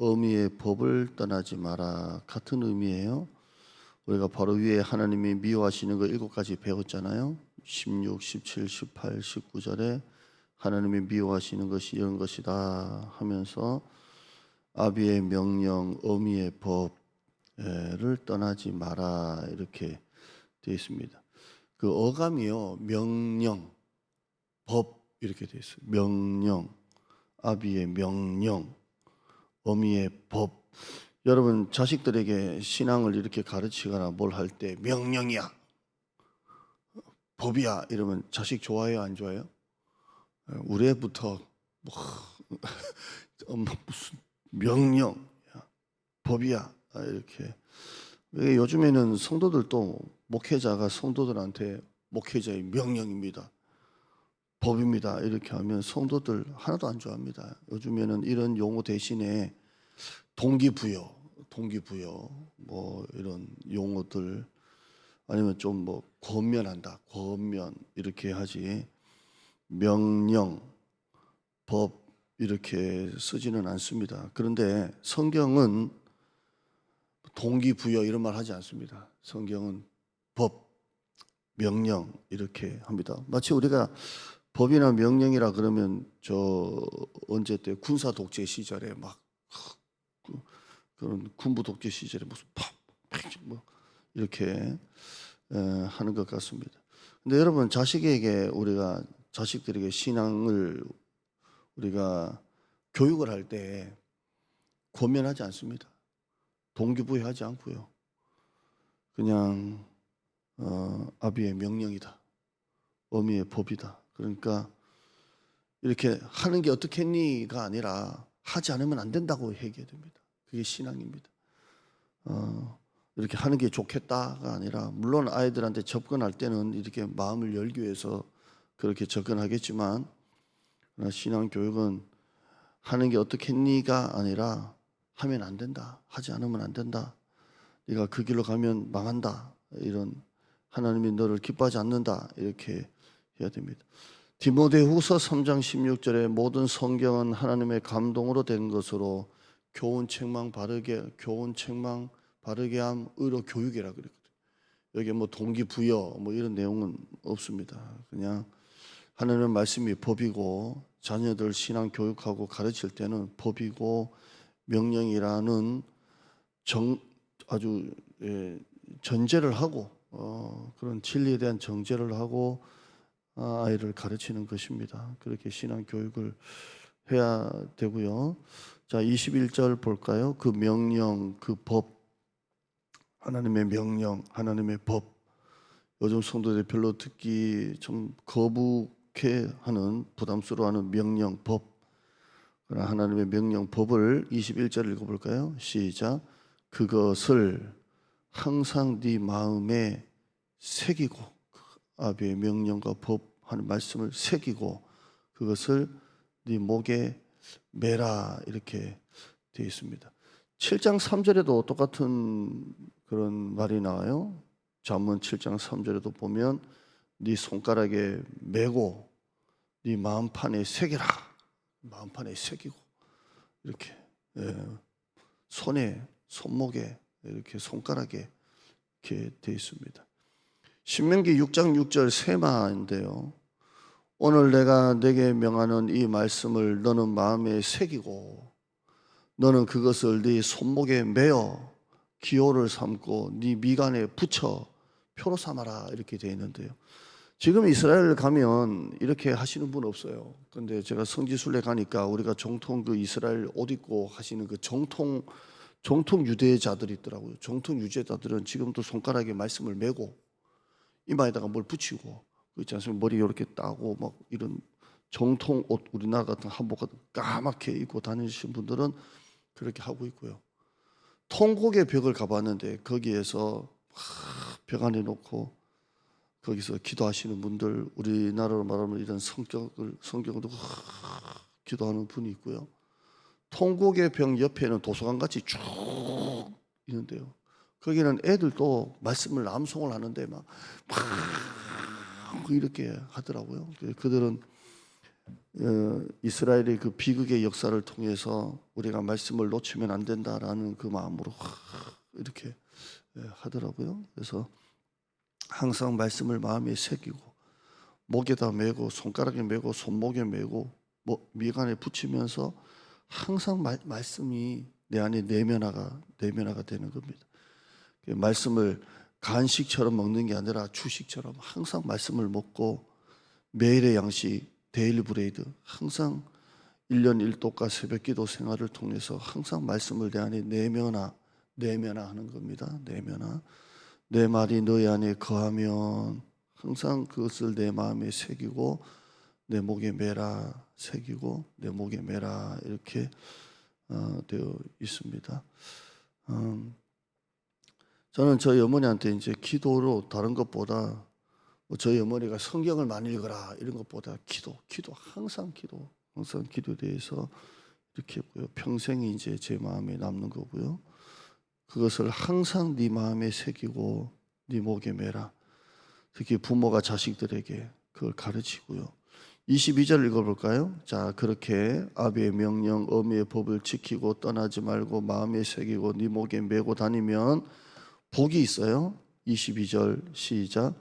어미의 법을 떠나지 마라 같은 의미예요. 우리가 바로 위에 하나님이 미워하시는 거 7가지 배웠잖아요. 16, 17, 18, 19절에 하나님이 미워하시는 것이 이런 것이다 하면서 아비의 명령, 어미의 법을 떠나지 마라 이렇게 되어 있습니다. 그 어감이요, 명령, 법 이렇게 되어 있어요. 명령, 아비의 명령, 어미의 법. 여러분 자식들에게 신앙을 이렇게 가르치거나 뭘 할 때 명령이야, 법이야 이러면 자식 좋아해요, 안 좋아해요? 우리 애부터 뭐, 엄마 무슨 명령, 법이야 이렇게. 요즘에는 성도들도 목회자가 성도들한테 목회자의 명령입니다, 법입니다 이렇게 하면 성도들 하나도 안 좋아합니다. 요즘에는 이런 용어 대신에 동기부여 뭐 이런 용어들, 아니면 좀 뭐 권면한다, 권면 이렇게 하지 명령, 법 이렇게 쓰지는 않습니다. 그런데 성경은 동기부여 이런 말 하지 않습니다. 성경은 법, 명령 이렇게 합니다. 마치 우리가 법이나 명령이라 그러면 저 언제 때 군사 독재 시절에 막 그런 군부 독재 시절에 무슨 뭐 이렇게 하는 것 같습니다. 근데 여러분 자식들에게 신앙을 우리가 교육을 할 때 권면하지 않습니다. 동기부여하지 않고요. 그냥 아비의 명령이다, 어미의 법이다. 그러니까 이렇게 하는 게 어떻겠니가 아니라 하지 않으면 안 된다고 얘기해야 됩니다. 그게 신앙입니다. 이렇게 하는 게 좋겠다가 아니라, 물론 아이들한테 접근할 때는 이렇게 마음을 열기 위해서 그렇게 접근하겠지만, 신앙 교육은 하는 게 어떻겠니가 아니라 하면 안 된다, 하지 않으면 안 된다, 네가 그 길로 가면 망한다, 이런 하나님이 너를 기뻐하지 않는다 이렇게 해야 됩니다. 디모데후서 3장 16절에 모든 성경은 하나님의 감동으로 된 것으로 교훈 책망 바르게 함 의로 교육이라 그랬거든요. 여기 뭐 동기부여 뭐 이런 내용은 없습니다. 그냥 하나님의 말씀이 법이고, 자녀들 신앙 교육하고 가르칠 때는 법이고 명령이라는 아주 전제를 하고 그런 진리에 대한 정제를 하고 아이를 가르치는 것입니다. 그렇게 신앙 교육을 해야 되고요. 자, 21절 볼까요? 그 명령, 그 법, 하나님의 명령, 하나님의 법. 요즘 성도들이 별로 듣기 좀 거북해하는, 부담스러워하는 명령, 법. 그러나 하나님의 명령, 법을 21절 읽어볼까요? 시작. 그것을 항상 네 마음에 새기고, 아비의 명령과 법 하는 말씀을 새기고 그것을 네 목에 매라 이렇게 되어 있습니다. 7장 3절에도 똑같은 그런 말이 나와요. 잠언 7장 3절에도 보면 네 손가락에 매고 네 마음판에 새겨라, 마음판에 새기고 이렇게 손목에 이렇게 손가락에 이렇게 되어 있습니다. 신명기 6장 6절 세마인데요. 오늘 내가 네게 명하는 이 말씀을 너는 마음에 새기고 너는 그것을 네 손목에 매어 기호를 삼고 네 미간에 붙여 표로 삼아라 이렇게 되어 있는데요. 지금 이스라엘 가면 이렇게 하시는 분 없어요. 근데 제가 성지순례 가니까 우리가 정통 그 이스라엘 옷 입고 하시는 그 정통 유대자들이 있더라고요. 정통 유대자들은 지금도 손가락에 말씀을 메고 이마에다가 뭘 붙이고 그렇지 않습니까? 머리 이렇게 따고 막 이런 정통 옷, 우리나라 같은 한복 같은 까맣게 입고 다니시는 분들은 그렇게 하고 있고요. 통곡의 벽을 가봤는데 거기에서 벽 안에 놓고 거기서 기도하시는 분들, 우리나라로 말하면 이런 성경을 두고 기도하는 분이 있고요. 통곡의 벽 옆에는 도서관 같이 쭉 있는데요. 거기는 애들도 말씀을 암송을 하는데 막 이렇게 하더라고요. 그들은 이스라엘의 그 비극의 역사를 통해서 우리가 말씀을 놓치면 안 된다라는 그 마음으로 이렇게 하더라고요. 그래서 항상 말씀을 마음에 새기고 목에다 메고 손가락에 메고 손목에 메고 미간에 붙이면서 항상 말씀이 내 안에 내면화가 되는 겁니다. 말씀을 간식처럼 먹는 게 아니라 주식처럼 항상 말씀을 먹고 매일의 양식 데일리 브레이드 항상 1년 1독과 새벽기도 생활을 통해서 항상 말씀을 내 안에 내면화하는 겁니다. 내면화. 내 말이 너희 안에 거하면 항상 그것을 내 마음에 새기고 내 목에 매라 새기고 내 목에 매라 이렇게 되어 있습니다. 저는 저희 어머니한테 이제 기도로 다른 것보다 저희 어머니가 성경을 많이 읽어라 이런 것보다 기도 항상 기도에 대해서 이렇게 했고요. 평생이 이제 제 마음에 남는 거고요. 그것을 항상 네 마음에 새기고 네 목에 매라. 특히 부모가 자식들에게 그걸 가르치고요. 22절 읽어볼까요? 자, 그렇게 아비의 명령, 어미의 법을 지키고 떠나지 말고 마음에 새기고 네 목에 메고 다니면 복이 있어요. 22절 시작.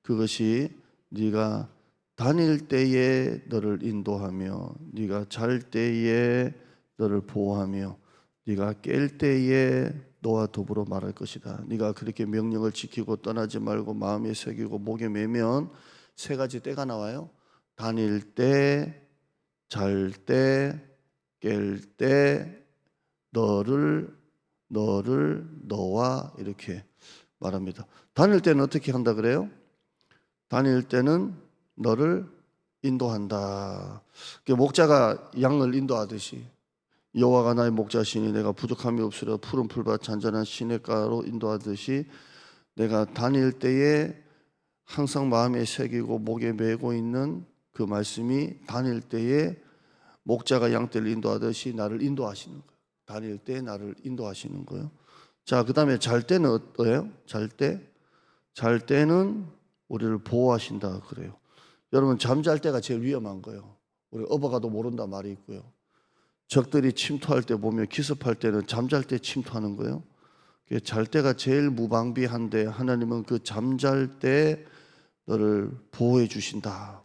그것이 네가 다닐 때에 너를 인도하며 네가 잘 때에 너를 보호하며 네가 깰 때에 너와 더불어 말할 것이다. 네가 그렇게 명령을 지키고 떠나지 말고 마음에 새기고 목에 매면 세 가지 때가 나와요. 다닐 때, 잘 때, 깰 때, 너와 이렇게 말합니다. 다닐 때는 어떻게 한다 그래요? 다닐 때는 너를 인도한다. 목자가 양을 인도하듯이 여호와가 나의 목자시니 내가 부족함이 없으려 푸른 풀밭 잔잔한 시냇가로 인도하듯이 내가 다닐 때에 항상 마음에 새기고 목에 메고 있는 그 말씀이 다닐 때에 목자가 양떼를 인도하듯이 나를 인도하시는 거예요. 다닐 때 나를 인도하시는 거예요. 자, 그 다음에 잘 때는 어때요? 잘 때는 우리를 보호하신다 그래요. 여러분 잠잘 때가 제일 위험한 거예요. 우리 업어가도 모른다 말이 있고요. 적들이 침투할 때 보면 기습할 때는 잠잘 때 침투하는 거예요. 잘 때가 제일 무방비한데 하나님은 그 잠잘 때 너를 보호해 주신다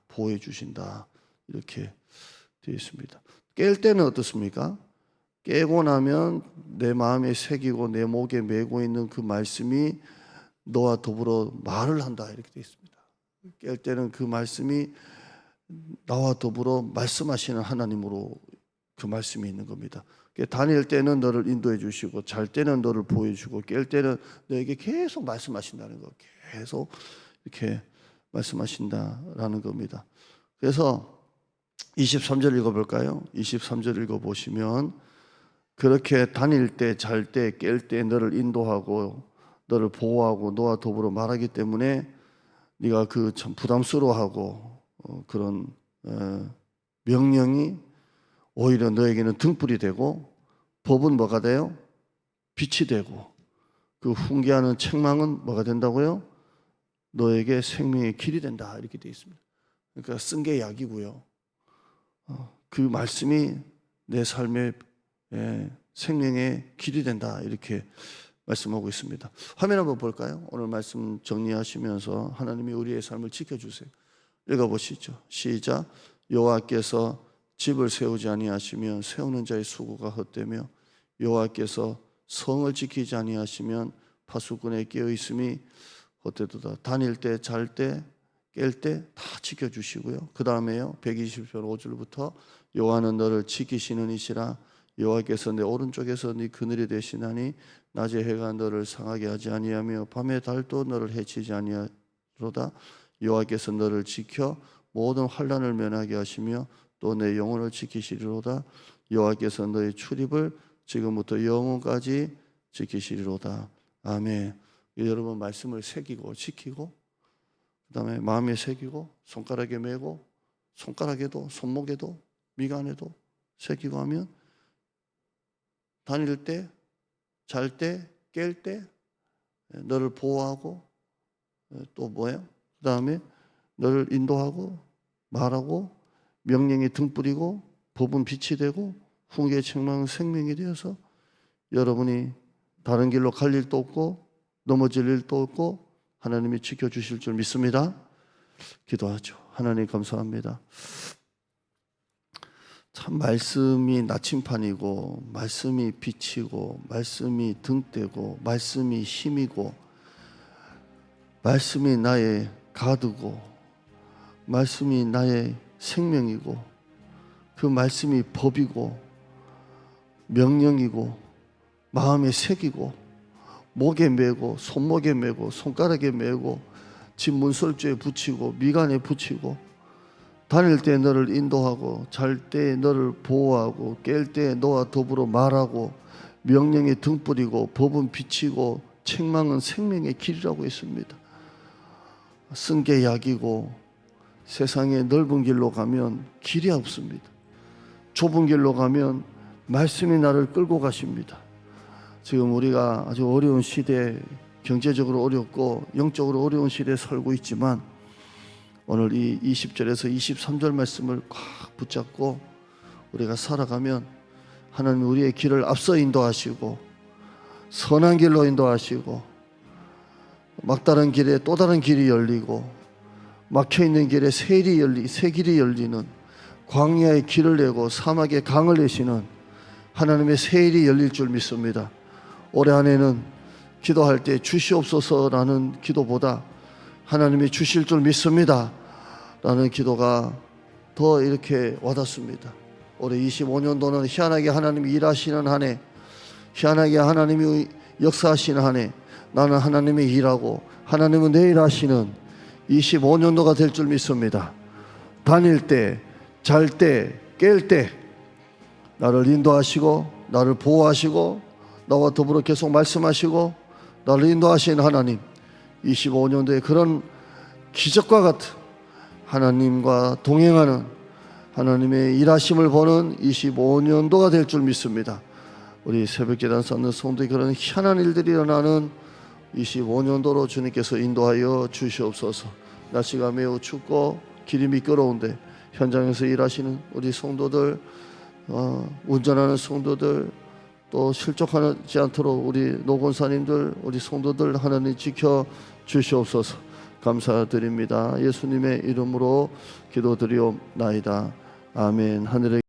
이렇게 되어 있습니다. 깰 때는 어떻습니까? 깨고 나면 내 마음에 새기고 내 목에 메고 있는 그 말씀이 너와 더불어 말을 한다 이렇게 되어 있습니다. 깰 때는 그 말씀이 나와 더불어 말씀하시는 하나님으로 그 말씀이 있는 겁니다. 다닐 때는 너를 인도해 주시고 잘 때는 너를 보여 주고 깰 때는 너에게 계속 말씀하신다는 거. 계속 이렇게 말씀하신다라는 겁니다. 그래서 23절 읽어볼까요? 23절 읽어보시면 그렇게 다닐 때, 잘 때, 깰 때 너를 인도하고 너를 보호하고 너와 더불어 말하기 때문에 네가 그 참 부담스러워하고 그런 명령이 오히려 너에게는 등불이 되고 법은 뭐가 돼요? 빛이 되고 그 훈계하는 책망은 뭐가 된다고요? 너에게 생명의 길이 된다 이렇게 되어 있습니다. 그러니까 쓴 게 약이고요. 그 말씀이 내 삶의 생명의 길이 된다 이렇게 말씀하고 있습니다. 화면 한번 볼까요? 오늘 말씀 정리하시면서 하나님이 우리의 삶을 지켜주세요. 읽어보시죠. 시작. 여호와께서 집을 세우지 아니하시면 세우는 자의 수고가 헛되며 여호와께서 성을 지키지 아니하시면 파수꾼의 깨어 있음이 헛되도다. 다닐 때, 잘 때, 깰 때 다 지켜주시고요. 그 다음에요. 120편 5절부터 여호와는 너를 지키시는 이시라. 여호와께서 내 오른쪽에서 네 그늘이 되시나니 낮에 해가 너를 상하게 하지 아니하며 밤에 달도 너를 해치지 아니하로다. 여호와께서 너를 지켜 모든 환난을 면하게 하시며 또 내 영혼을 지키시리로다. 여호와께서 너의 출입을 지금부터 영원까지 지키시리로다. 아멘. 여러분 말씀을 새기고 지키고 그다음에 마음에 새기고 손가락에 메고 손가락에도 손목에도 미간에도 새기고 하면 다닐 때, 잘 때, 깰 때 너를 보호하고 또 뭐예요? 그다음에 너를 인도하고 말하고 명령이 등불이고 법은 빛이 되고 훈계의 책망은 생명이 되어서 여러분이 다른 길로 갈 일도 없고 넘어질 일도 없고 하나님이 지켜주실 줄 믿습니다. 기도하죠. 하나님 감사합니다. 참 말씀이 나침판이고 말씀이 빛이고 말씀이 등대고 말씀이 힘이고 말씀이 나의 가드고 말씀이 나의 생명이고 그 말씀이 법이고 명령이고 마음에 새기고 목에 매고 손목에 매고 손가락에 매고 집 문설주에 붙이고 미간에 붙이고 다닐 때 너를 인도하고 잘 때 너를 보호하고 깰 때 너와 더불어 말하고 명령이 등불이고 법은 빛이고 책망은 생명의 길이라고 했습니다. 쓴 게 약이고 세상의 넓은 길로 가면 길이 없습니다. 좁은 길로 가면 말씀이 나를 끌고 가십니다. 지금 우리가 아주 어려운 시대, 경제적으로 어렵고 영적으로 어려운 시대에 살고 있지만 오늘 이 20절에서 23절 말씀을 꽉 붙잡고 우리가 살아가면 하나님 우리의 길을 앞서 인도하시고 선한 길로 인도하시고 막다른 길에 또 다른 길이 열리고 막혀있는 길에 새 길이 열리는 광야의 길을 내고 사막의 강을 내시는 하나님의 새 일이 열릴 줄 믿습니다. 올해 안에는 기도할 때 주시옵소서라는 기도보다 하나님이 주실 줄 믿습니다 라는 기도가 더 이렇게 와닿습니다. 올해 25년도는 희한하게 하나님이 일하시는 한 해, 희한하게 하나님이 역사하시는 한 해, 나는 하나님이 일하고 하나님은 내 일하시는 25년도가 될 줄 믿습니다. 다닐 때, 잘 때, 깰 때 나를 인도하시고 나를 보호하시고 나와 더불어 계속 말씀하시고 나를 인도하시는 하나님, 25년도에 그런 기적과 같은 하나님과 동행하는 하나님의 일하심을 보는 25년도가 될 줄 믿습니다. 우리 새벽기도 쌓는 성도의 그런 희한한 일들이 일어나는 25년도로 주님께서 인도하여 주시옵소서. 날씨가 매우 춥고 길이 미끄러운데 현장에서 일하시는 우리 성도들, 운전하는 성도들, 또 실족하지 않도록 우리 노건사님들, 우리 성도들 하나님 지켜 주시옵소서. 감사드립니다. 예수님의 이름으로 기도드리옵나이다. 아멘. 하늘의